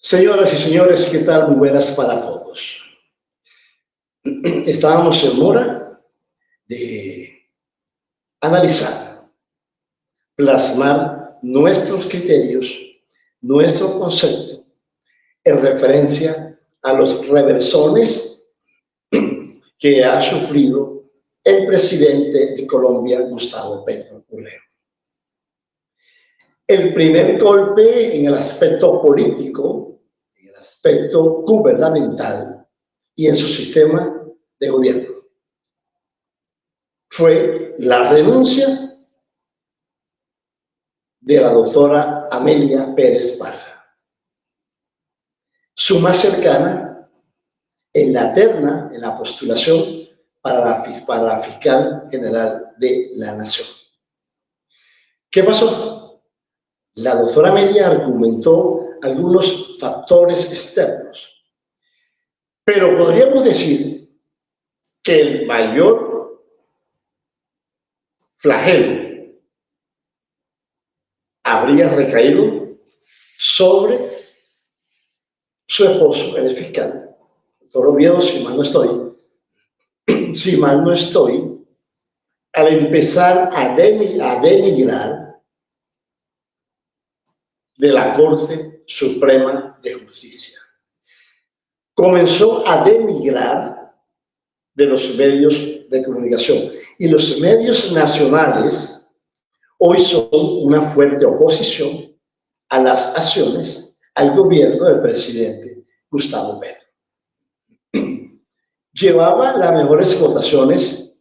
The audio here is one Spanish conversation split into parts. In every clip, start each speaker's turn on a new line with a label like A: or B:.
A: Señoras y señores, ¿qué tal? Muy buenas para todos. Estábamos en hora de analizar, plasmar nuestros criterios, nuestro concepto en referencia a los reversones que ha sufrido el presidente de Colombia, Gustavo Petro Urrego. El primer golpe en el aspecto político, en el aspecto gubernamental y en su sistema de gobierno fue la renuncia de la doctora Amelia Pérez Parra, su más cercana en la terna, en la postulación para la fiscal general de la Nación. ¿Qué pasó? La doctora Amelia argumentó algunos factores externos, pero podríamos decir que el mayor flagelo habría recaído sobre su esposo, el fiscal, doctor Oviedo, si mal no estoy, al empezar a denigrar de la Corte Suprema de Justicia. Comenzó a denigrar de los medios de comunicación. Y los medios nacionales hoy son una fuerte oposición a las acciones al gobierno del presidente Gustavo Petro. Llevaba las mejores votaciones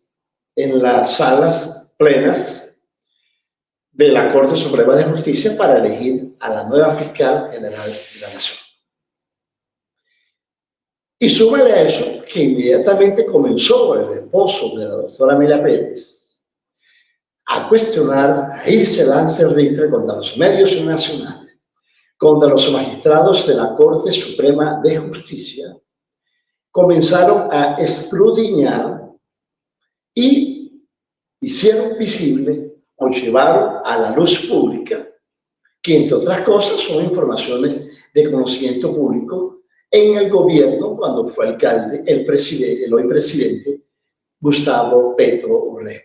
A: en las salas plenas de la Corte Suprema de Justicia para elegir a la nueva fiscal general de la Nación. Y súmale a eso que inmediatamente comenzó el esposo de la doctora Amelia Pérez a cuestionar, a irse lance ristre contra los medios nacionales, contra los magistrados de la Corte Suprema de Justicia. Comenzaron a escudriñar y hicieron visible o llevaron a la luz pública, que entre otras cosas son informaciones de conocimiento público en el gobierno cuando fue alcalde el hoy presidente Gustavo Petro Urrego.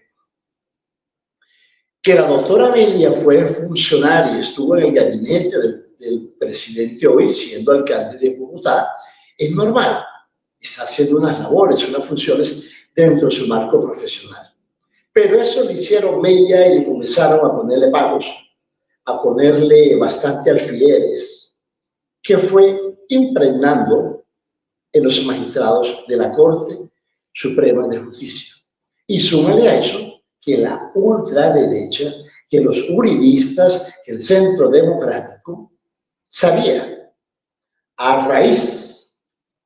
A: Que la doctora Amelia fue funcionaria y estuvo en el gabinete del presidente hoy siendo alcalde de Bogotá, es normal. Está haciendo unas labores, unas funciones dentro de su marco profesional. Pero eso le hicieron mella y le comenzaron a ponerle pagos, a ponerle bastante alfileres, que fue impregnando en los magistrados de la Corte Suprema de Justicia. Y súmale a eso que la ultraderecha, que los uribistas, que el Centro Democrático sabía, a raíz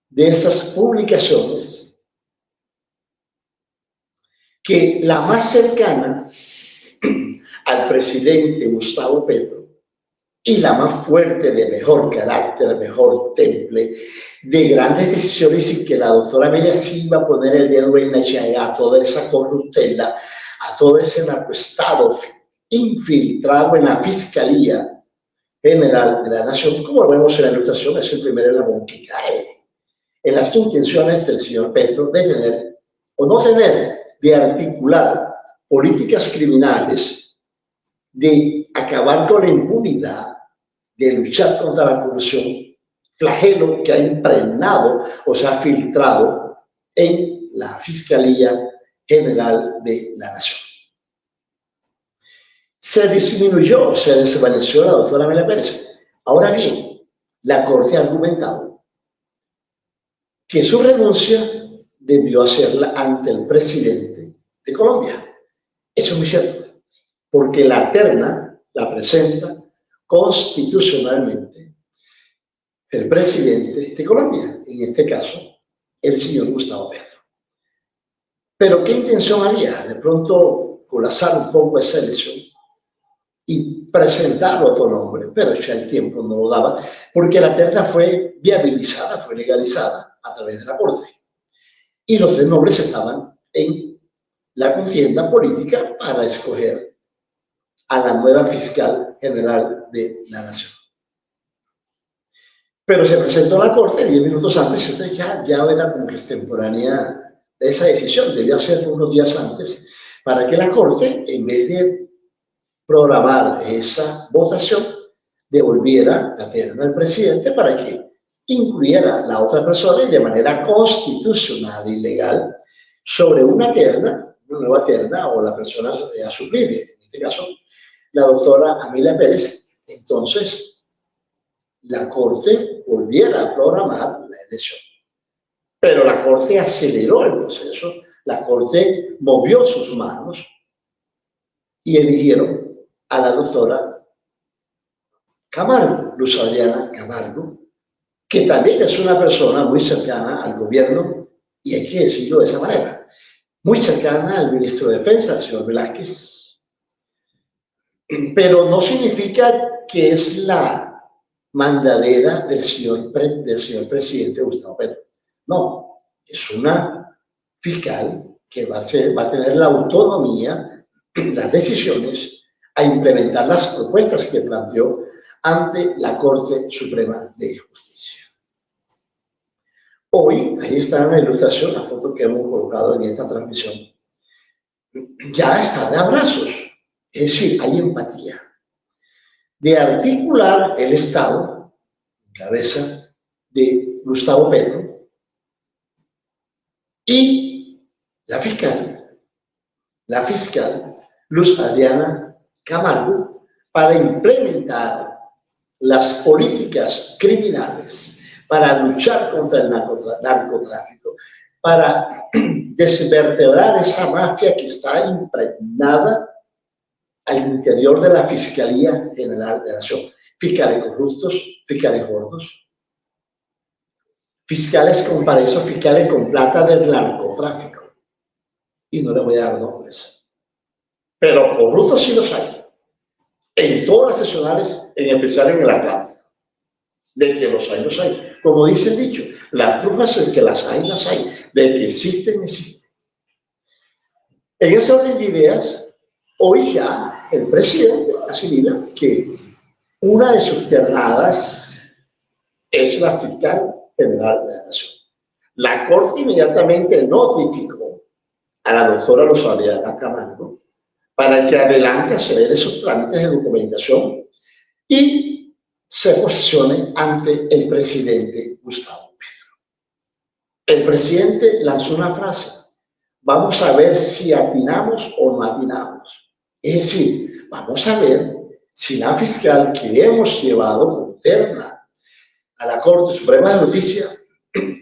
A: de esas publicaciones, que la más cercana al presidente Gustavo Petro y la más fuerte, de mejor carácter, de mejor temple, de grandes decisiones, y que la doctora Amelia sí iba a poner el dedo en la llaga a toda esa corruptela, a todo ese narcoestado infiltrado en la Fiscalía General de la Nación, como lo vemos en la ilustración, es el primer eslabón que cae en las intenciones del señor Petro de tener o no tener, de articular políticas criminales, de acabar con la impunidad, de luchar contra la corrupción, flagelo que ha impregnado o se ha filtrado en la Fiscalía General de la Nación. Se disminuyó, se desvaneció la doctora Amelia Pérez. Ahora bien, la Corte ha argumentado que su renuncia debió hacerla ante el presidente de Colombia. Eso es muy cierto, porque la terna la presenta constitucionalmente el presidente de Colombia, en este caso, el señor Gustavo Petro. Pero ¿qué intención había? De pronto colapsar un poco esa elección y presentar otro nombre, pero ya el tiempo no lo daba, porque la terna fue viabilizada, fue legalizada a través de la Corte. Y los tres nombres estaban en la contienda política para escoger a la nueva fiscal general de la Nación. Pero se presentó a la Corte 10 minutos antes, entonces ya era como que extemporánea de esa decisión, debía ser unos días antes, para que la Corte, en vez de programar esa votación, devolviera la terna al presidente para que incluyera la otra persona y de manera constitucional y legal sobre una terna, una nueva terna o la persona a suplir, en este caso la doctora Amelia Pérez. Entonces la Corte volviera a programar la elección. Pero la Corte aceleró el proceso, la Corte movió sus manos y eligieron a la doctora Camargo, Luz Adriana Camargo, que también es una persona muy cercana al gobierno, y hay que decirlo de esa manera, muy cercana al ministro de Defensa, el señor Velázquez, pero no significa que es la mandadera del señor presidente Gustavo Petro. No, es una fiscal que va a tener la autonomía, las decisiones, a implementar las propuestas que planteó ante la Corte Suprema de Justicia. Hoy, ahí está en la ilustración, la foto que hemos colocado en esta transmisión, ya está de abrazos, es decir, hay empatía. De articular el Estado, en cabeza de Gustavo Petro, y la fiscal Luz Adriana Camargo, para implementar las políticas criminales, para luchar contra el narcotráfico, para desvertebrar esa mafia que está impregnada al interior de la Fiscalía General de la Nación. Fiscales corruptos, fiscales gordos, fiscales con paraísos fiscales con plata del narcotráfico. Y no le voy a dar nombres. Pero corruptos sí los hay. En todas las seccionales, en especial en el Atlántico. De que los hay. Como dice el dicho, las trufas es que las hay. De que existen. En ese orden de ideas, hoy ya el presidente asimila que una de sus ternadas es la fiscal general de la Nación. La Corte inmediatamente notificó a la doctora Luz Adriana Camargo para que adelante acelere esos trámites de documentación y se posicione ante el presidente Gustavo Petro. El presidente lanzó una frase: vamos a ver si atinamos o no atinamos. Es decir, vamos a ver si la fiscal que hemos llevado con terna a la Corte Suprema de Justicia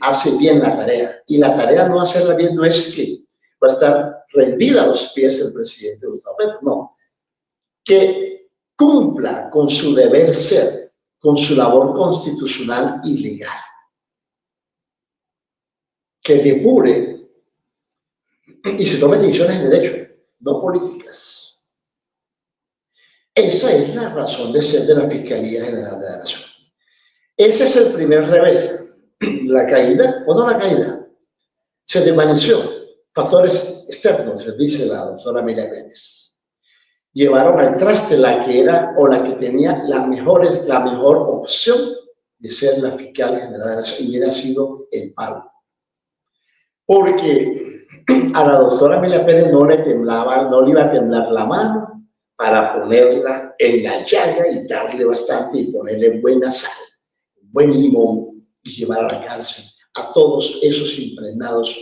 A: hace bien la tarea. Y la tarea no hacerla bien no es que va a estar rendida a los pies del presidente Gustavo Petro, no. Que cumpla con su deber ser, con su labor constitucional y legal. Que depure y se tomen decisiones de derecho, no políticas. Esa es la razón de ser de la Fiscalía General de la Nación. Ese es el primer revés. La caída, o no la caída, se desvaneció. Factores externos, dice la doctora Amelia Pérez. Llevaron al traste la que era o la que tenía la mejor opción de ser la fiscal general de la Nación, y hubiera sido el palo. Porque a la doctora Amelia Pérez no le iba a temblar la mano para ponerla en la llaga y darle bastante y ponerle buena sal, buen limón y llevar a la cárcel a todos esos impregnados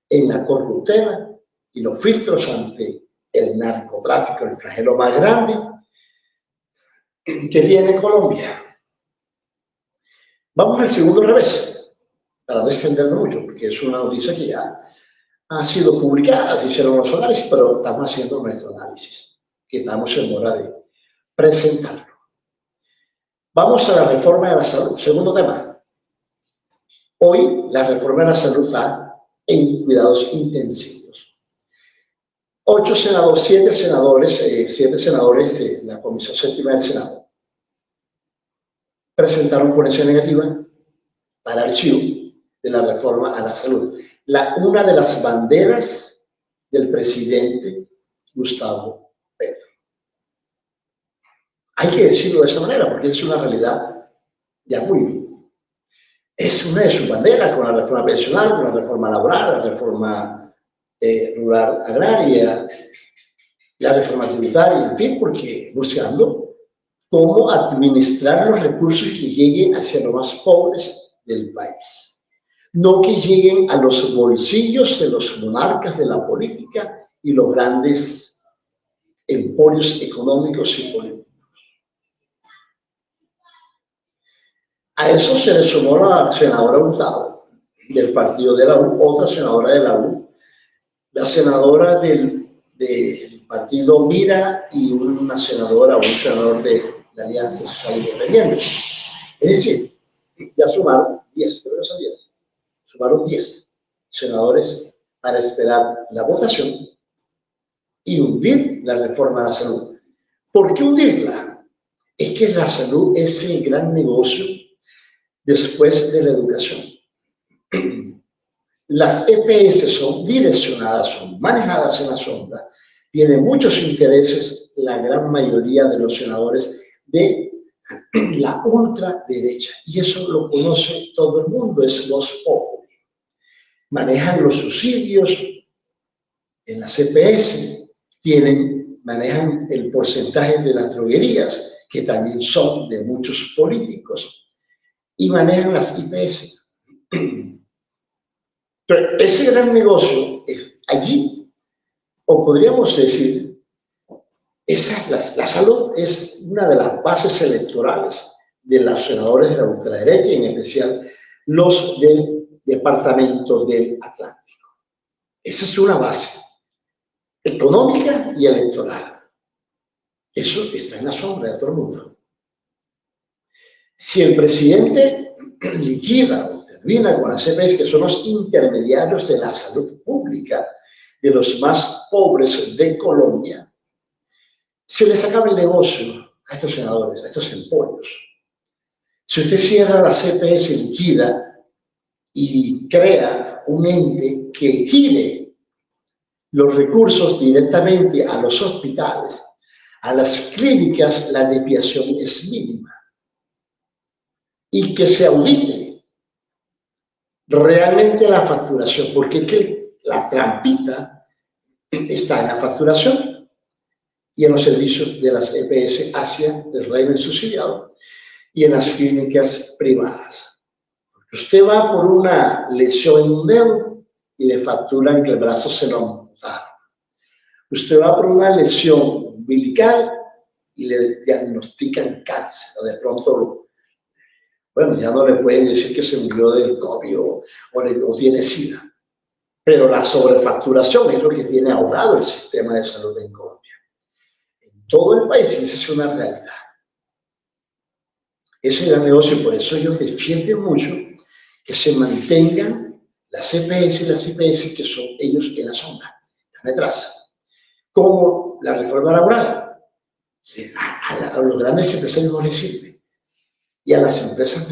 A: en la corruptela y los filtros ante el narcotráfico, el flagelo más grande que tiene Colombia. Vamos al segundo revés, para no extenderlo mucho, porque es una noticia que ya ha sido publicada, se hicieron los análisis, pero estamos haciendo nuestro análisis, que estamos en hora de presentarlo. Vamos a la reforma de la salud, segundo tema. Hoy la reforma de la salud está en cuidados intensivos. 7 senadores de la Comisión Séptima del Senado presentaron ponencia negativa para archivo de la reforma a la salud. Una de las banderas del presidente Gustavo Petro. Hay que decirlo de esa manera porque es una realidad ya muy es una de sus banderas, con la reforma pensional, con la reforma laboral, la reforma rural agraria, la reforma tributaria, en fin, porque buscando cómo administrar los recursos que lleguen hacia los más pobres del país. No que lleguen a los bolsillos de los monarcas de la política y los grandes emporios económicos y políticos. A eso se le sumó la senadora Hurtado, del partido de la U, otra senadora de la U, la senadora del partido Mira y una senadora, un senador de la Alianza Social Independiente. Es decir, ya sumaron 10, creo que son 10. Sumaron 10 senadores para esperar la votación y hundir la reforma de la salud. ¿Por qué hundirla? Es que la salud es el gran negocio después de la educación. Las EPS son direccionadas, son manejadas en la sombra, tienen muchos intereses la gran mayoría de los senadores de la ultraderecha, y eso lo conoce todo el mundo, es los pobres. Manejan los subsidios en las EPS, manejan el porcentaje de las droguerías, que también son de muchos políticos, y manejan las IPS. Pero ese gran negocio es allí, o podríamos decir, la salud es una de las bases electorales de los senadores de la ultraderecha, y en especial los del Departamento del Atlántico. Esa es una base económica y electoral. Eso está en la sombra de todo el mundo. Si el presidente liquida o termina con las EPS, que son los intermediarios de la salud pública de los más pobres de Colombia, se les acaba el negocio a estos senadores, a estos emporios. Si usted cierra las EPS, liquida y crea un ente que gire los recursos directamente a los hospitales, a las clínicas, la desviación es mínima. Y que se audite realmente la facturación, porque es que la trampita está en la facturación y en los servicios de las EPS hacia el régimen subsidiado y en las clínicas privadas. Usted va por una lesión en un dedo y le facturan que el brazo se lo amputaron. Usted va por una lesión umbilical y le diagnostican cáncer, o de pronto, bueno, ya no le pueden decir que se murió del COVID o tiene SIDA, pero la sobrefacturación es lo que tiene ahogado el sistema de salud en Colombia. En todo el país esa es una realidad. Ese es el negocio, y por eso ellos defienden mucho que se mantengan las EPS y las IPS, que son ellos en la sombra, están detrás. Como la reforma laboral. A los grandes empresarios no les sirve. Y a las empresas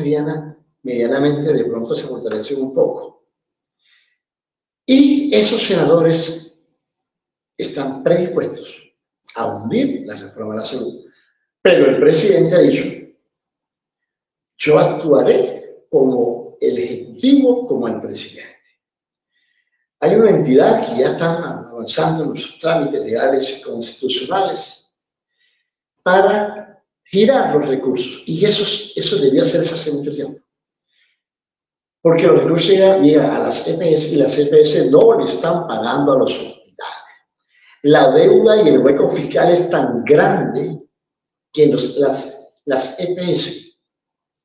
A: medianamente de pronto se fortalecen un poco. Y esos senadores están predispuestos a hundir la reforma de la salud. Pero el presidente ha dicho, yo actuaré como el Ejecutivo, como el presidente. Hay una entidad que ya está avanzando en los trámites legales y constitucionales para girar los recursos. Y eso debía hacerse hace mucho tiempo. Porque los recursos llegan a las EPS y las EPS no le están pagando a los hospitales. La deuda y el hueco fiscal es tan grande que las EPS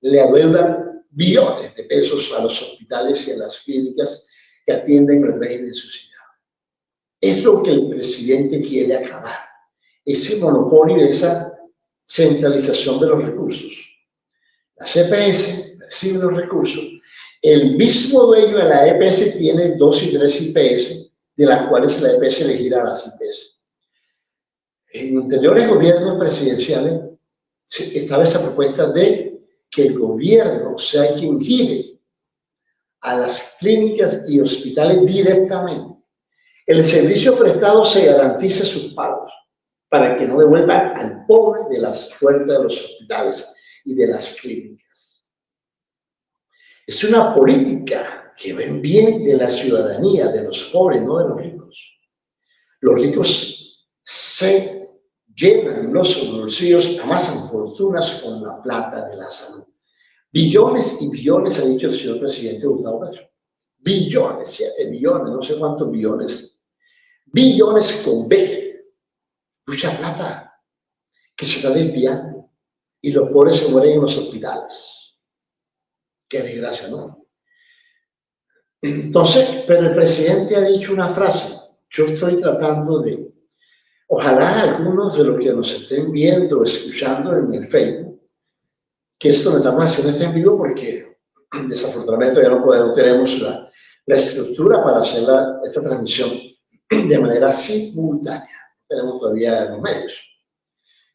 A: le adeudan billones de pesos a los hospitales y a las clínicas que atienden el régimen subsidiado. Es lo que el presidente quiere acabar, ese monopolio, esa centralización de los recursos. Las EPS reciben los recursos, el mismo dueño de la EPS tiene 2 y 3 IPS, de las cuales la EPS le gira a las IPS. En anteriores gobiernos presidenciales estaba esa propuesta de que el gobierno sea quien gire a las clínicas y hospitales directamente. El servicio prestado se garantiza sus pagos para que no devuelvan al pobre de las puertas de los hospitales y de las clínicas. Es una política que va en bien de la ciudadanía, de los pobres, no de los ricos. Los ricos se llenan los bolsillos, amasan fortunas con la plata de la salud. Billones y billones, ha dicho el señor presidente Gustavo Petro. Billones, 7 billones, no sé cuántos billones. Billones con B. Mucha plata que se está desviando y los pobres se mueren en los hospitales. Qué desgracia, ¿no? Entonces, pero el presidente ha dicho una frase. Yo estoy tratando de, ojalá algunos de los que nos estén viendo o escuchando en el Facebook, que esto no estamos haciendo este en vivo porque desafortunadamente ya no tenemos la estructura para hacer esta transmisión de manera simultánea. No tenemos todavía los medios.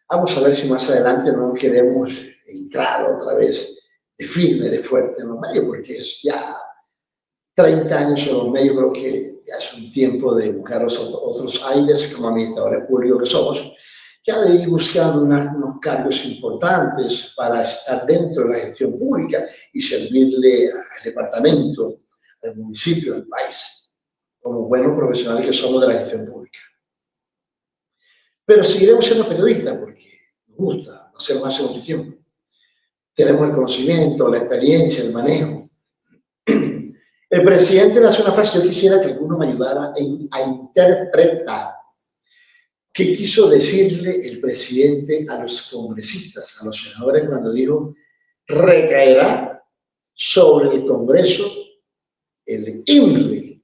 A: Vamos a ver si más adelante no queremos entrar otra vez de firme, de fuerte en los medios, porque es ya 30 años en los medios, creo que ya es un tiempo de buscar otros aires como administradores públicos que somos, ya de ir buscando unos cargos importantes para estar dentro de la gestión pública y servirle al departamento, al municipio, al país, como buenos profesionales que somos de la gestión pública. Pero seguiremos siendo periodistas porque nos gusta, lo hacemos hace mucho tiempo. Tenemos el conocimiento, la experiencia, el manejo. El presidente le hace una frase, yo quisiera que alguno me ayudara a interpretar qué quiso decirle el presidente a los congresistas, a los senadores, cuando dijo, recaerá sobre el Congreso el INRI.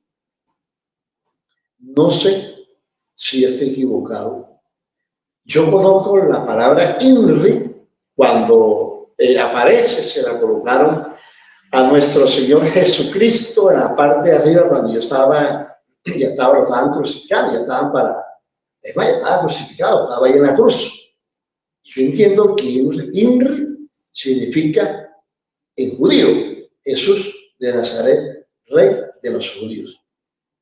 A: No sé si estoy equivocado. Yo conozco la palabra INRI cuando aparece, se la colocaron a nuestro Señor Jesucristo en la parte de arriba cuando lo estaban crucificando, ya estaba crucificado, estaba ahí en la cruz. Yo entiendo que INRI significa en judío, Jesús de Nazaret, rey de los judíos.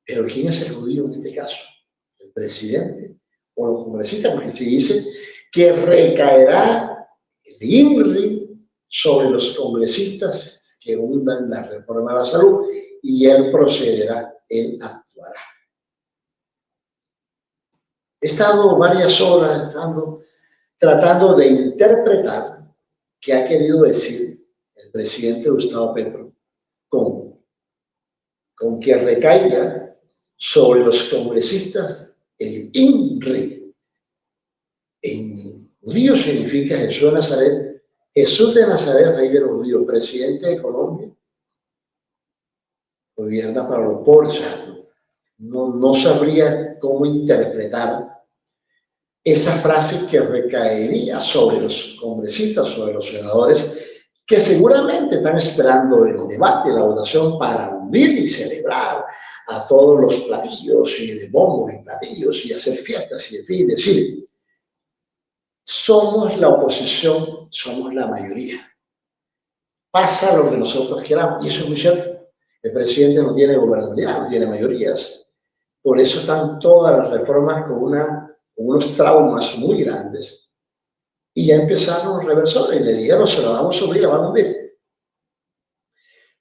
A: Pero ¿quién es el judío en este caso? El presidente o los congresistas, porque se dice que recaerá el INRI sobre los congresistas que hundan la reforma de la salud y él procederá, él actuará. He estado varias horas tratando de interpretar qué ha querido decir el presidente Gustavo Petro con que recaiga sobre los congresistas el INRI. En judío significa Jesús de Nazaret, Jesús de Nazaret, rey de los judíos, presidente de Colombia, gobierna para los pobres. No sabría cómo interpretar esa frase que recaería sobre los congresistas, sobre los senadores, que seguramente están esperando el debate, la votación para unir y celebrar a todos los platillos y de bombos y platillos y hacer fiestas y en fin, decir, somos la oposición, somos la mayoría. Pasa lo que nosotros queramos, y eso es muy cierto. El presidente no tiene gobernabilidad, no tiene mayorías. Por eso están todas las reformas con unos traumas muy grandes. Y ya empezaron los reversores, y le dijeron, se lo vamos a subir, la vamos a hundir.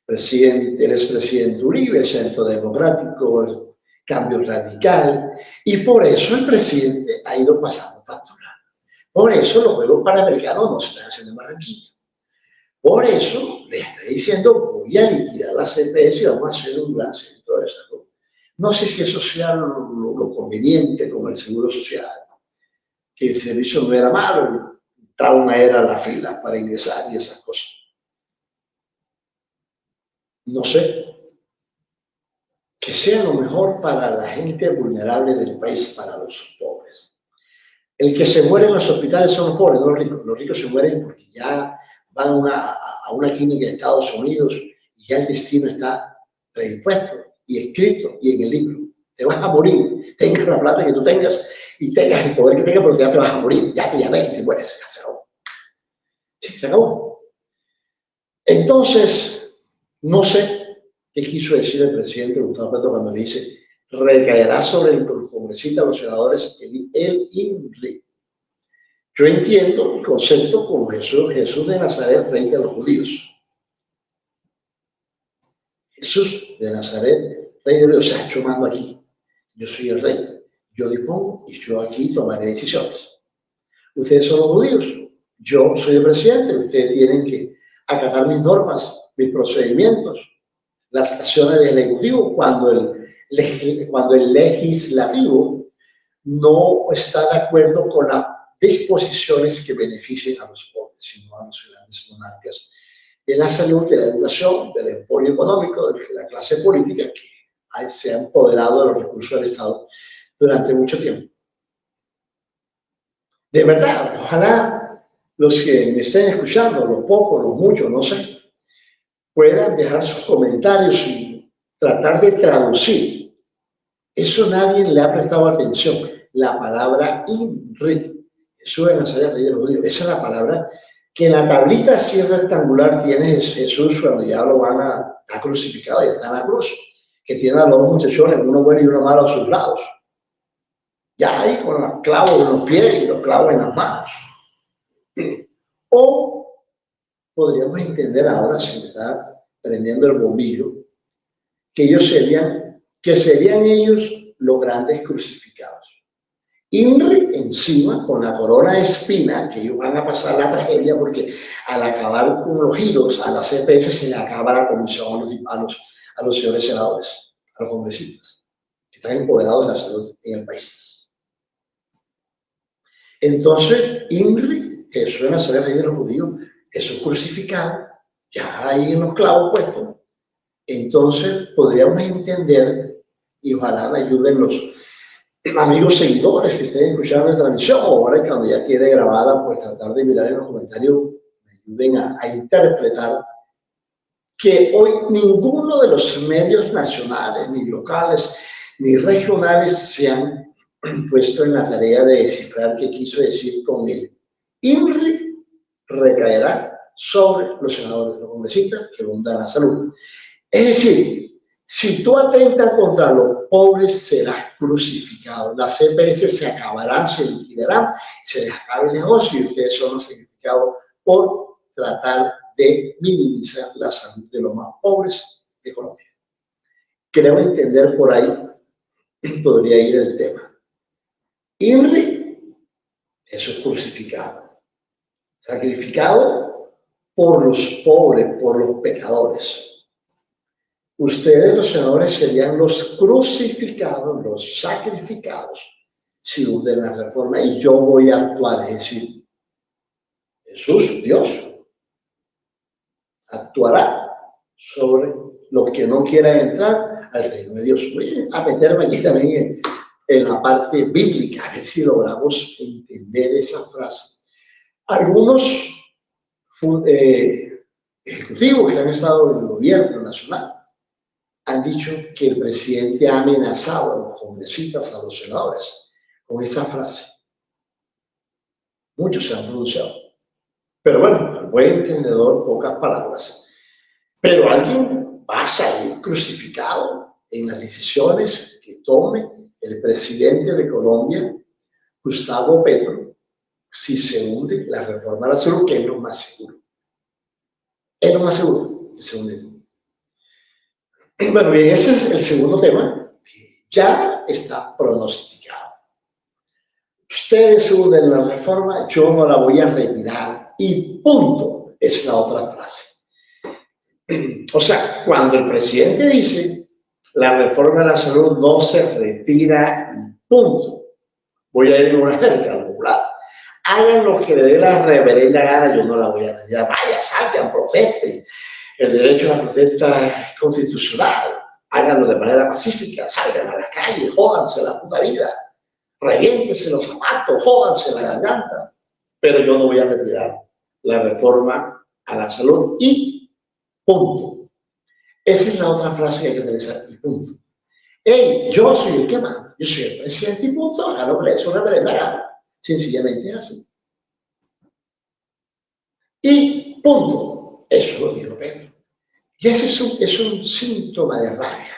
A: El expresidente Uribe, Centro Democrático, Cambio Radical, y por eso el presidente ha ido pasando factura. Por eso los Juegos Panamericanos no se están haciendo en Barranquilla. Por eso le estoy diciendo, voy a liquidar la CPS y vamos a hacer un gran centro de salud. No sé si eso sea lo conveniente con el Seguro Social, que el servicio no era malo, el trauma era la fila para ingresar y esas cosas. No sé. Que sea lo mejor para la gente vulnerable del país, para los pobres. El que se muere en los hospitales son los pobres, no los ricos. Los ricos se mueren porque ya van a una clínica de Estados Unidos y ya el destino está predispuesto y escrito y en el libro. Te vas a morir, tengas la plata que tú tengas y tengas el poder que tengas, porque ya te vas a morir, ya ves, te mueres, ya se acabó. Sí, se acabó. Entonces, no sé qué quiso decir el presidente Gustavo Petro cuando le dice recaerá sobre el congresista, los senadores, el INRI. Yo entiendo el concepto como Jesús de Nazaret, rey de los judíos. Jesús de Nazaret, rey de Dios, o sea, yo mando aquí. Yo soy el rey. Yo dispongo y yo aquí tomaré decisiones. Ustedes son los judíos. Yo soy el presidente. Ustedes tienen que acatar mis normas, mis procedimientos, las acciones del Ejecutivo cuando el legislativo no está de acuerdo con las disposiciones que beneficien a los pobres, sino a los grandes monarcas de la salud, de la educación, del emporio económico, de la clase política que se ha empoderado de los recursos del Estado durante mucho tiempo. De verdad, ojalá los que me estén escuchando, los pocos, los muchos, no sé, puedan dejar sus comentarios y tratar de traducir. Eso nadie le ha prestado atención. La palabra INRI, Jesús de Nazaret, rey de los judíos, esa es la palabra que en la tablita así rectangular tiene Jesús cuando ya lo van a crucificado, ya está en la cruz, que tiene a los dos muchachones, uno bueno y uno malo a sus lados. Ya ahí con los clavos en los pies y los clavos en las manos. O podríamos entender ahora, si me está prendiendo el bombillo, que serían ellos los grandes crucificados. INRI encima, con la corona de espina, que ellos van a pasar la tragedia porque al acabar con los giros, a la CPS se le acaba la comisión a los señores senadores, a los congresistas, que están empoderados de la salud en el país. Entonces, INRI, Jesús de Nazaret, rey de los judíos, Jesús crucificado, ya ahí en los clavos puestos. Entonces, podríamos entender, y ojalá me ayuden los amigos seguidores que estén escuchando la transmisión, o ahora cuando ya quede grabada, pues tratar de mirar en los comentarios, me ayuden a interpretar que hoy ninguno de los medios nacionales, ni locales, ni regionales se han puesto en la tarea de descifrar qué quiso decir con él. INRI recaerá sobre los senadores, los congresistas que bundan la salud. Es decir, si tú atentas contra los pobres, serás crucificado. Las CPS se acabarán, se liquidarán, se les acaba el negocio y ustedes son los sacrificados por tratar de minimizar la salud de los más pobres de Colombia. Creo entender por ahí podría ir el tema. INRI, eso es crucificado, sacrificado por los pobres, por los pecadores. Ustedes, los senadores, serían los crucificados, los sacrificados, si hunden la reforma, y yo voy a actuar, es decir, Jesús, Dios, actuará sobre los que no quieran entrar al reino de Dios. Voy a meterme aquí también en la parte bíblica, a ver si logramos entender esa frase. Algunos ejecutivos que han estado en el gobierno nacional han dicho que el presidente ha amenazado a los congresistas, a los senadores, con esa frase. Muchos se han pronunciado. Pero bueno, buen entendedor, pocas palabras. Pero alguien va a salir crucificado en las decisiones que tome el presidente de Colombia, Gustavo Petro, si se hunde la reforma de la salud, que es lo más seguro. Es lo más seguro que se hunde. Bueno, bien, ese es el segundo tema, que ya está pronosticado. Ustedes se hunden la reforma, yo no la voy a retirar y punto, es la otra frase. O sea, cuando el presidente dice la reforma de la salud no se retira y punto, voy a ir a una jerga popular. Hagan lo que le dé la reverenda gana, yo no la voy a retirar. Vaya, salgan, protesten. El derecho a la protesta es constitucional. Háganlo de manera pacífica, salgan a la calle, jódanse la puta vida, reviéntense los zapatos, jódanse la garganta. Pero yo no voy a retirar la reforma a la salud y punto. Esa es la otra frase que hay que utilizar, y punto. Hey, yo soy el que manda, yo soy el presidente y punto, hagan lo que le dé su reverenda gana. Sencillamente es así. Y punto. Eso lo dijo Pedro. Y ese es un síntoma de rabia,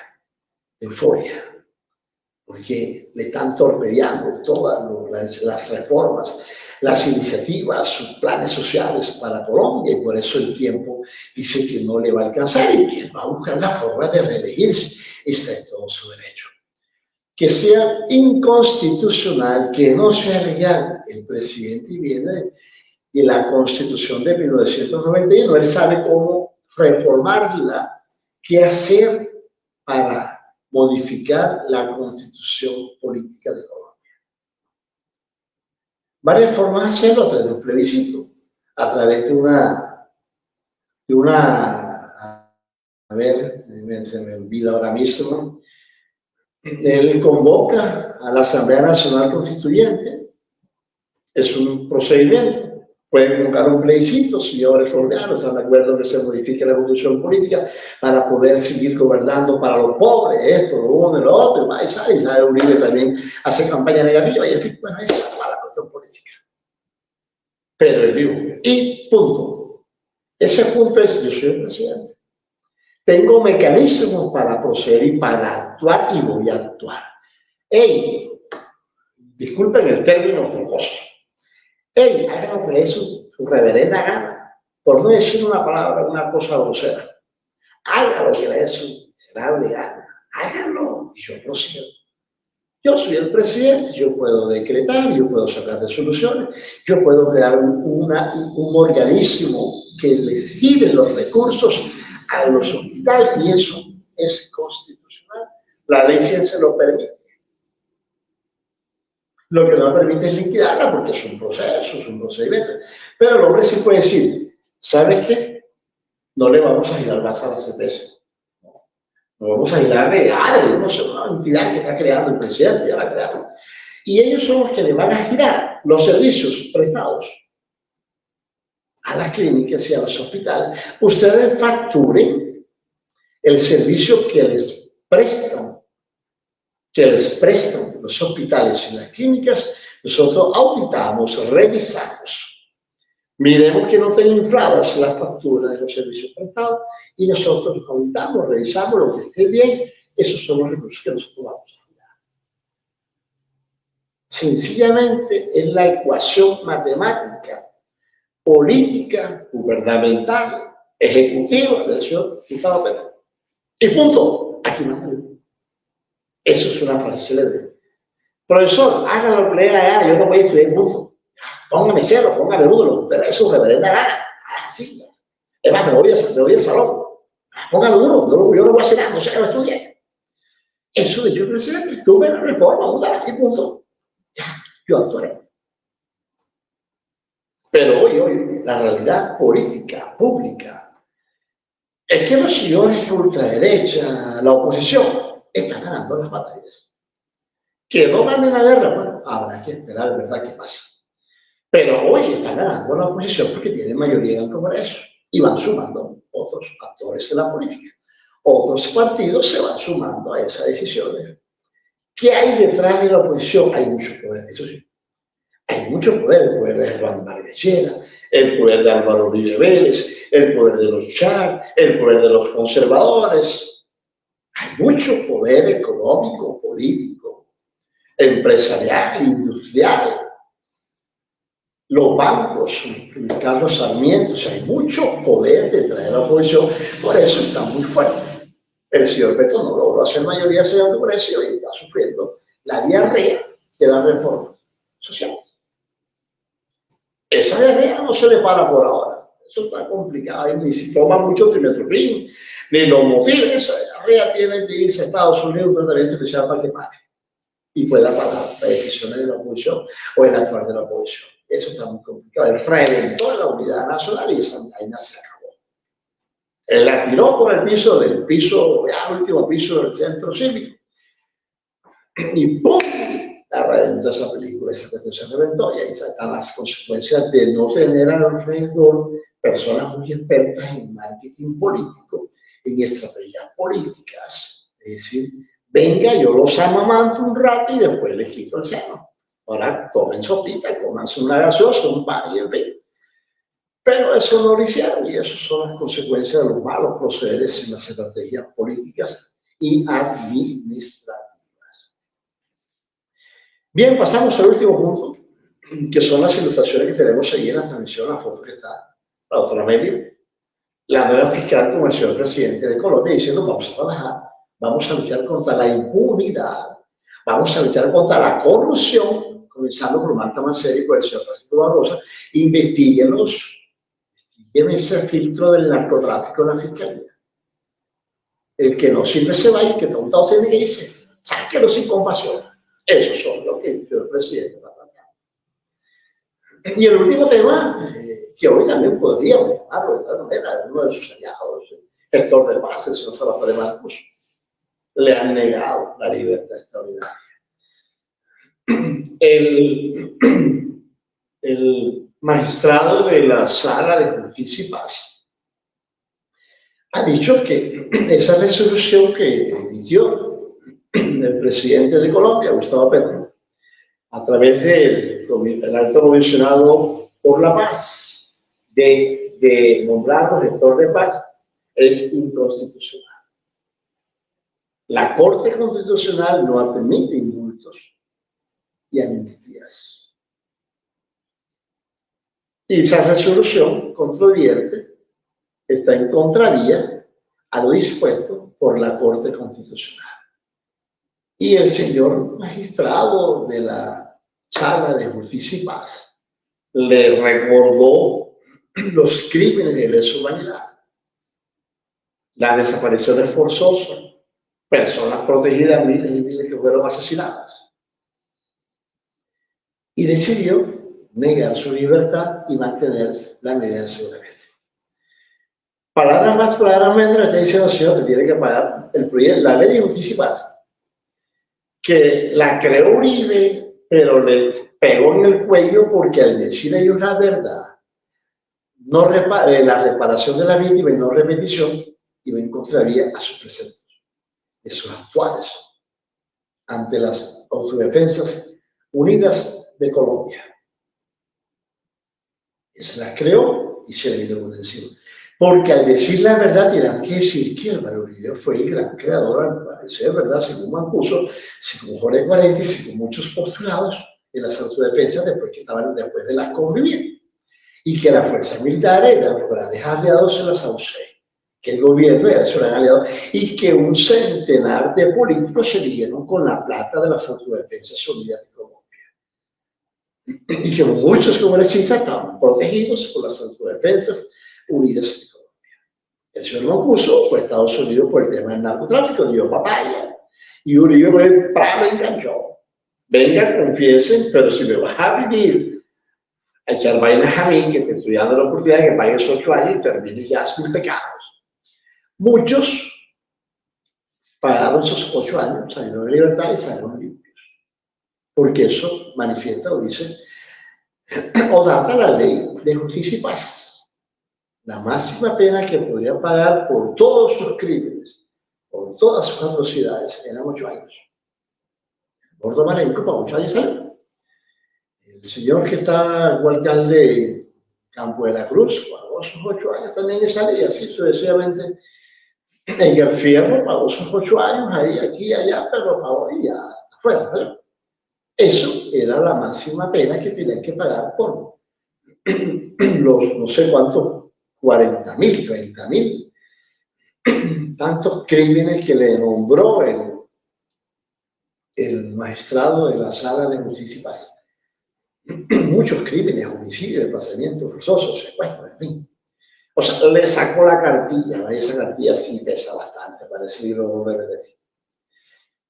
A: de euforia. porque le están torpedeando todas las reformas, las iniciativas, sus planes sociales para Colombia, y por eso el tiempo dice que no le va a alcanzar y que va a buscar la forma de reelegirse. Está en todo su derecho. Que sea inconstitucional, que no sea legal, el presidente viene de la Constitución de 1991, él sabe cómo reformarla, qué hacer para modificar la Constitución política de Colombia. Varias formas de hacerlo: a través de un plebiscito, a través de a ver, se me olvida ahora mismo, él convoca a la Asamblea Nacional Constituyente, es un procedimiento. Pueden convocar un plebiscito, si ahora los colombianos están de acuerdo en que se modifique la constitución política para poder seguir gobernando para los pobres, esto, lo uno y lo otro, y sale Uribe también hace campaña negativa, y en fin, bueno, ahí se va la cuestión política. Pero es vivo. Y punto. Ese punto es: yo soy el presidente. Tengo mecanismos para proceder y para actuar, y voy a actuar. ¡Ey! Disculpen el término jocoso. ¡Ey! Háganlo que es su reverenda gana, por no decir una palabra, una cosa grosera. Háganlo que le es su miserable gana. Háganlo y yo procedo. Yo soy el presidente, yo puedo decretar, yo puedo sacar resoluciones, yo puedo crear un organismo que les gire los recursos a los hospitales, y eso es constitucional. La ley se lo permite. Lo que no permite es liquidarla, porque es un proceso, es un procedimiento. Pero el hombre sí puede decir: ¿sabes qué? No le vamos a girar más a la CPS. No vamos a girarle a una entidad que está creando el presidente, ya la crearon. Y ellos son los que le van a girar los servicios prestados a las clínicas y a los hospitales. Ustedes facturen el servicio que les prestan los hospitales y las clínicas. Nosotros auditamos, revisamos, miremos que no estén infladas las facturas de los servicios prestados, y nosotros auditamos, revisamos lo que esté bien. Esos son los recursos que nosotros vamos a mirar. Sencillamente es la ecuación matemática, política, gubernamental, ejecutiva del señor diputado Petro. Y punto. Aquí manda. Eso es una frase célebre. Profesor, hágalo que le dé la gana, yo no voy a estudiar, punto. Póngame cero, póngame uno, pero eso me da gana. Así. Es más, me voy al salón. Póngame uno, yo no voy a hacer nada, no sé qué lo estudié. Eso de hecho, presidente, tuve la reforma, una, y punto. Ya, yo actuaré. Pero hoy, la realidad política, pública, es que los señores de ultraderecha, la oposición, están ganando las batallas. Que no ganen la guerra, bueno, habrá que esperar, ¿verdad?, qué pasa. Pero hoy están ganando la oposición porque tienen mayoría en el Congreso y van sumando otros actores de la política. Otros partidos se van sumando a esas decisiones. ¿Qué hay detrás de la oposición? Hay mucho poder, eso sí. Hay mucho poder: el poder de Juan Barguechea, el poder de Álvaro Uribe Vélez, el poder de los Char, el poder de los conservadores. Hay mucho poder económico, político, empresarial, industrial. Los bancos, Carlos Sarmiento, o sea, hay mucho poder detrás de la oposición, por eso está muy fuerte. El señor Petro no logró hacer mayoría en el Congreso y está sufriendo la diarrea de la reforma social. Esa diarrea no se le para por ahora. Eso está complicado, y ni si toma mucho trimetoprim, ni lo motive. Esa diarrea tiene que irse a Estados Unidos, un tratamiento especial para que pare y pueda parar las decisiones de la oposición o el actuar de la oposición. Eso está muy complicado. Él reventó la unidad nacional y esa vaina se acabó. Él la tiró por el último piso del centro cívico. Y ¡pum! La reventó esa película, esa cuestión se reventó, y ahí están las consecuencias de no tener alrededor personas muy expertas en marketing político, en estrategias políticas. Es decir, venga, yo los amamanto un rato y después les quito el seno. Ahora tomen sopita, comanse una gaseosa, un pan, y en fin. Pero eso no lo hicieron, y esas son las consecuencias de los malos procederes en las estrategias políticas y administrativas. Bien, pasamos al último punto, que son las ilustraciones que tenemos ahí en la transmisión, la foto que está, la doctora Amelia, la nueva fiscal como el señor presidente de Colombia, diciendo vamos a trabajar, vamos a luchar contra la impunidad, vamos a luchar contra la corrupción, comenzando por Marta Mancera y por el señor Francisco Barbosa, investiguen ese filtro del narcotráfico en la fiscalía. El que no sirve se va y el que no tiene que irse. Sáquelo sin compasión. Esos son lo que el señor presidente va a tratar. Y el último tema, que hoy también podríamos llamarlo de otra manera, uno de sus aliados, gestor de paz, el señor Salvatore Marcus, le han negado la libertad extraordinaria. El magistrado de la Sala de Justicia y Paz ha dicho que esa resolución que emitió el presidente de Colombia, Gustavo Petro, a través del alto comisionado por la paz, de nombrarlo gestor de paz, es inconstitucional. La Corte Constitucional no admite indultos y amnistías. Y esa resolución controvierte está en contravía a lo dispuesto por la Corte Constitucional. Y el señor magistrado de la Sala de Justicia y Paz le recordó los crímenes de lesa humanidad, las desapariciones forzosas, personas protegidas, miles y miles que fueron asesinadas. Y decidió negar su libertad y mantener la medida de seguridad. Palabras más, palabras menos, le está diciendo al señor que tiene que pagar el proyecto, la ley de justicia y paz, que la creó Uribe, pero le pegó en el cuello porque al decir ellos la verdad, la reparación de la víctima y no repetición, iba en contravía a sus preceptos, de sus actuales, ante las Autodefensas Unidas de Colombia. Se las creó y se le vino por encima. Porque al decir la verdad, dirán que decir que Álvaro Uribe fue el gran creador, al parecer, ¿verdad? Según Mancuso, según Jorge Guarendi, y según muchos postulados de las autodefensas después de las conviviendo. Y que las fuerzas militares eran los grandes aliados en las AUC, que el gobierno era su gran aliado, y que un centenar de políticos se eligieron con la plata de las Autodefensas Unidas de Colombia. Y que muchos congresistas estaban protegidos por las Autodefensas Unidas de Colombia. El señor Mancuso fue a Estados Unidos por el tema del narcotráfico, dio papaya, y Uribe fue el prado enganchó. Venga, confiesen, pero si me vas a vivir a echar vainas a mí, que te estoy dando la oportunidad de que pagues 8 años y termines ya sin pecados. Muchos pagaron esos 8 años, salieron de libertad y salieron limpios. Porque eso manifiesta o dice, o data la ley de justicia y paz. La máxima pena que podría pagar por todos sus crímenes, por todas sus atrocidades, eran 8 años. El gordo Marenco para 8 años salió. El señor que está como alcalde de Campo de la Cruz, pagó sus 8 años también y salía así sucesivamente. En el Fierro pagó sus 8 años, ahí, aquí, allá, pero pagó y ya afuera, ¿verdad? Eso era la máxima pena que tenían que pagar por los no sé cuántos, 40.000, 30.000, tantos crímenes que le nombró el magistrado de la Sala de Justicia y Paz. Muchos crímenes, homicidios, desplazamientos forzosos, secuestros, en fin. O sea, le sacó la cartilla, y esa cartilla sí pesa bastante, parece que lo debe decir.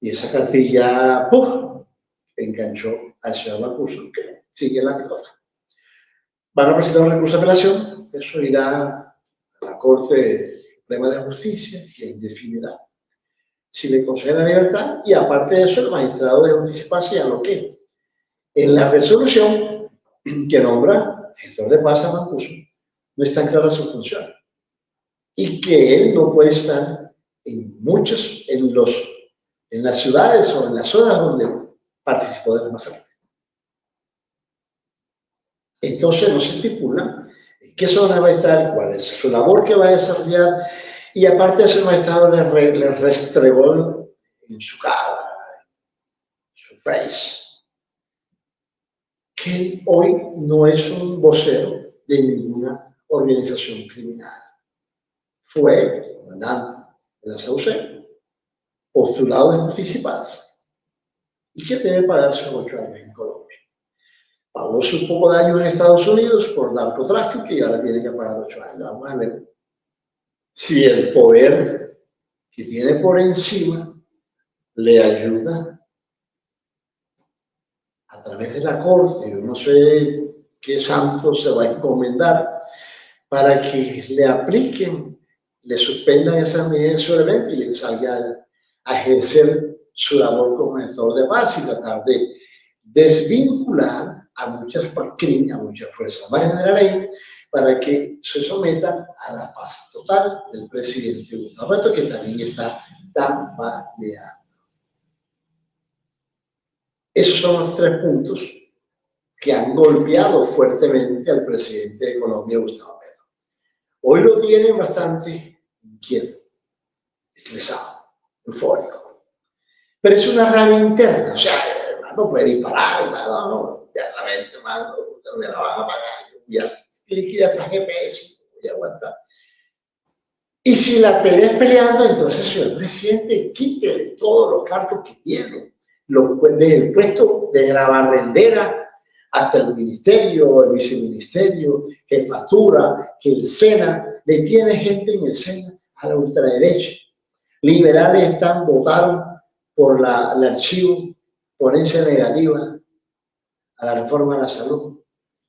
A: Y esa cartilla, ¡puf!, enganchó al señor Mancuso, que sigue la cosa. Van a presentar un recurso de apelación, eso irá a la Corte Suprema de Justicia, quien definirá si le conceden la libertad, y aparte de eso, el magistrado de Justicia y Paz ya lo que en la resolución que nombra gestor de paz a Mancuso, no está clara su función, y que él no puede estar en las ciudades o en las zonas donde participó de la masacre. Entonces no se estipula qué zona va a estar, cuál es su labor que va a desarrollar, y aparte de eso, el magistrado le restregó en su cara, en su face, que él hoy no es un vocero de ninguna organización criminal. Fue comandante de la SAUC, postulado en anticiparse, y que debe pagar sus 8 años en Colombia. Pagó su poco de años en Estados Unidos por narcotráfico y ahora tiene que pagar 8 años. Vamos a ver si el poder que tiene por encima le ayuda a través de la corte. Yo no sé qué santo se va a encomendar para que le apliquen, le suspendan esa medida solamente y él salga a ejercer su labor como gestor de paz y tratar de desvincular a muchas fuerzas armadas de la ley para que se sometan a la paz total del presidente Gustavo Petro, que también está tambaleando. Esos son los 3 puntos que han golpeado fuertemente al presidente de Colombia, Gustavo Petro. Hoy lo tienen bastante inquieto, estresado, eufórico. Pero es una rabia interna, o sea, no puede disparar, no, internamente, hermano, me la van a pagar, ya tiene que ir hasta GPS, voy a aguantar. Y si la pelea es peleando, entonces, señor presidente, quítele todos los cargos que tiene, desde el puesto, desde la barrendera hasta el ministerio, el viceministerio, jefatura, que el SENA, le tiene gente en el SENA a la ultraderecha. Liberales votaron por el archivo, ponencia negativa a la reforma de la salud.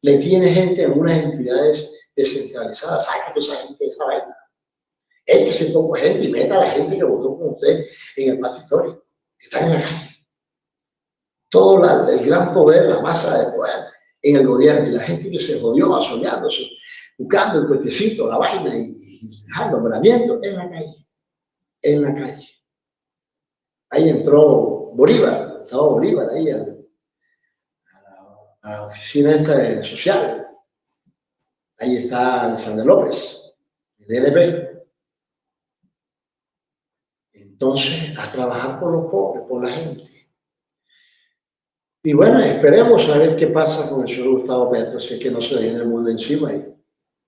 A: Le tiene gente en unas entidades descentralizadas. Sácate esa gente de esa vaina. Échese poco gente y meta a la gente que votó con usted en el paritorio, que están en la calle. Todo el gran poder, la masa de poder en el gobierno y la gente que se jodió asoñándose, buscando el puestecito, la vaina y el nombramiento en la calle. En la calle. Ahí entró Bolívar, estaba Bolívar ahí a la oficina esta de social. Ahí está Alexander López, el DNP. Entonces, a trabajar por los pobres, por la gente. Y bueno, esperemos a ver qué pasa con el señor Gustavo Petro, si es que no se le viene el mundo encima y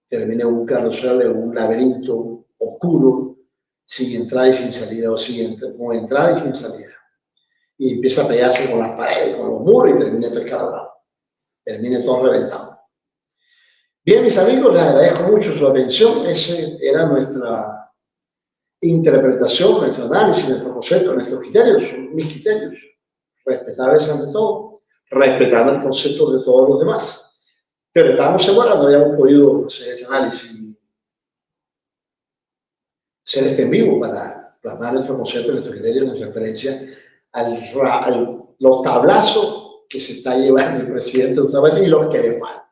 A: termine un carrusel en un laberinto oscuro, sin entrada y sin salida, o con entrada y sin salida. Y empieza a pelearse con las paredes, con los muros y termine todo escalado. Termine todo reventado. Bien, mis amigos, les agradezco mucho su atención. Esa era nuestra interpretación, nuestro análisis, nuestro concepto, nuestros criterios, mis criterios. Respetables ante todo, respetando el concepto de todos los demás. Pero estábamos seguros, no habíamos podido hacer este análisis, hacer este en vivo para plasmar nuestro concepto, nuestros criterios, nuestra referencia a los tablazos que se está llevando el presidente Gustavo Petro y los que le faltan.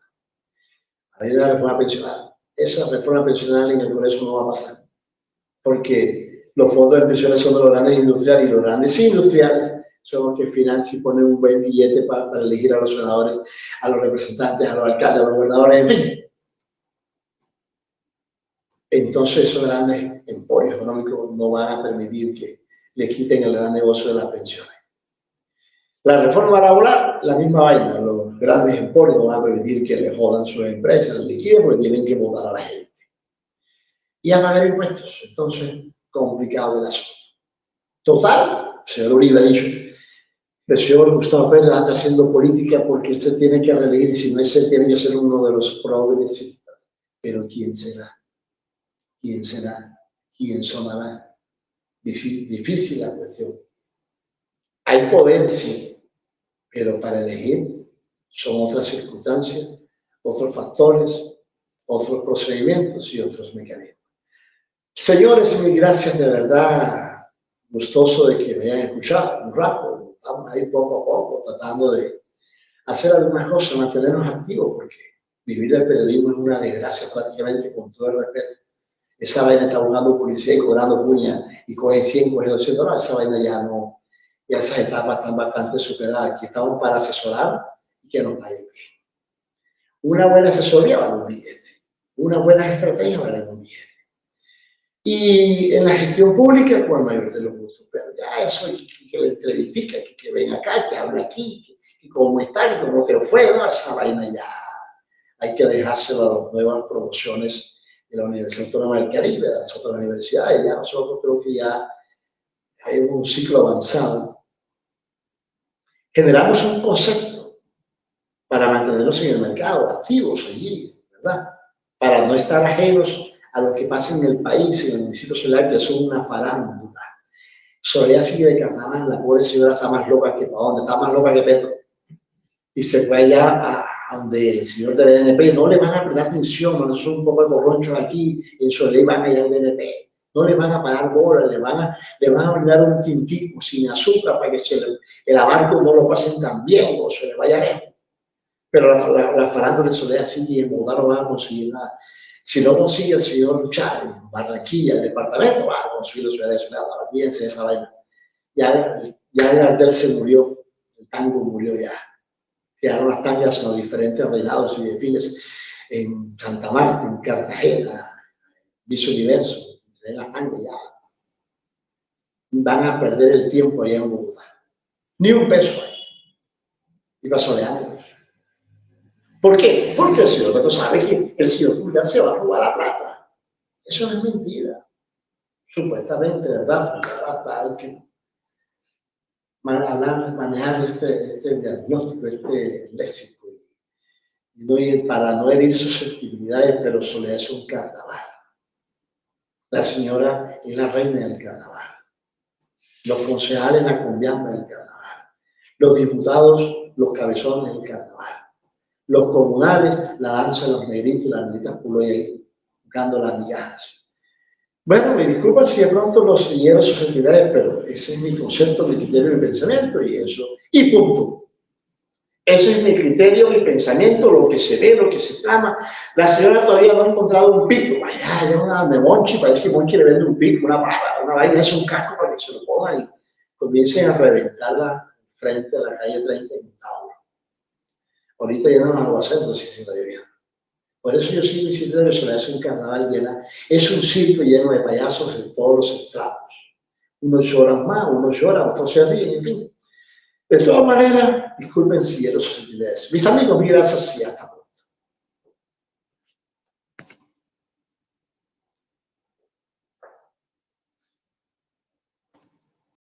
A: A la idea de la reforma pensional. Esa reforma pensional en el Congreso no va a pasar, porque los fondos de pensiones son de los grandes industriales y los grandes industriales son los que financian y ponen un buen billete para elegir a los senadores, a los representantes, a los alcaldes, a los gobernadores, en fin. Entonces esos grandes emporios económicos no van a permitir que le quiten el gran negocio de las pensiones. La reforma laboral, la misma vaina. Los grandes emporios no van a permitir que le jodan sus empresas, el liquido, porque tienen que votar a la gente. Y a pagar impuestos. Entonces, complicado el asunto. Total, el señor Uribe ha dicho, el señor Gustavo Petro anda haciendo política porque él se tiene que reelegir, y si no es él, tiene que ser uno de los progresistas. Pero ¿quién será? ¿Quién será? ¿Quién sonará? Difícil la cuestión. Hay poder, sí, pero para elegir son otras circunstancias, otros factores, otros procedimientos y otros mecanismos. Señores, mil gracias, de verdad, gustoso de que me hayan escuchado un rato. Estamos ahí poco a poco tratando de hacer algunas cosas, mantenernos activos, porque vivir el periodismo es una desgracia prácticamente, con todo el respeto. Esa vaina está buscando policía y cobrando cuña y coge 100, coge 200 dólares, esa vaina ya no, ya esas etapas están bastante superadas. Aquí estamos para asesorar y que nos paguen bien. Una buena asesoría vale un billete, una buena estrategia vale un billete. Y en la gestión pública, con el mayor de los gustos, pero ya eso, que le entrevistica, que venga acá, que hable aquí, y cómo está y cómo te fue, ¿no? Esa vaina ya hay que dejársela a las nuevas promociones de la Universidad Autónoma del Caribe, de las otras universidades. Ya nosotros creo que ya hay un ciclo avanzado. Generamos un concepto para mantenernos en el mercado, activos allí, ¿verdad? Para no estar ajenos a lo que pasa en el país, en el municipio Soledad, que es una farándula. Soledad sigue de carnaval, la pobre señora está más loca que para dónde, está más loca que Petro. Y se fue allá a donde el señor del DNP, no le van a prestar atención, no son un poco de borronchos aquí, en Soledad van a ir al DNP. No le van a pagar bolas, le van a brindar un tintico sin azúcar para que el abarco no lo pasen tan bien o se le vaya lejos. Pero la farándula de Soledad sigue, en Bogotá no van a conseguir nada. Si no consigue el señor Chávez, Barranquilla, el departamento, va a conseguir la ciudad de Soledad, olvídense de esa vaina. Ya el Gardel se murió, el tango murió ya. Quedaron las tangas en los diferentes reinados y desfiles en Santa Marta, en Cartagena, Viso Universo, las tangas ya. Van a perder el tiempo allá en Bogotá. Ni un peso ahí. Y para Soledad. ¿Por qué? Porque el señor Beto sabe que el señor Pulgar se va a robar la plata. Eso no es mentira. Supuestamente, ¿verdad? Hay que manejar este diagnóstico, este léxico. Y para no herir susceptibilidades, pero Soledad es un carnaval. La señora es la reina del carnaval. Los concejales la cumbiamba del carnaval. Los diputados, los cabezones del carnaval. Los comunales, la danza de los negritos y las negritas puloy buscando las migajas. Bueno, me disculpan si de pronto los siguieron susceptibilidades, pero ese es mi concepto, mi criterio, mi pensamiento y eso. Y punto. Ese es mi criterio, mi pensamiento, lo que se ve, lo que se plama. La señora todavía no ha encontrado un pico. Vaya, ya una de Monchi, parece que Monchi le vende un pico, una pala, una vaina, es un casco para que se lo pongan y comiencen a reventarla frente a la calle 30 en Tauro. Ahorita ya no lo va a hacer, entonces se está lloviendo. Por eso yo sigo insistiendo que Soledad es un carnaval lleno, es un circo lleno de payasos en todos los estrados. Unos lloran más, unos lloran, otros se ríen, en fin. De todas maneras, disculpen si quiero sus utilidades. Mis amigos, gracias y hasta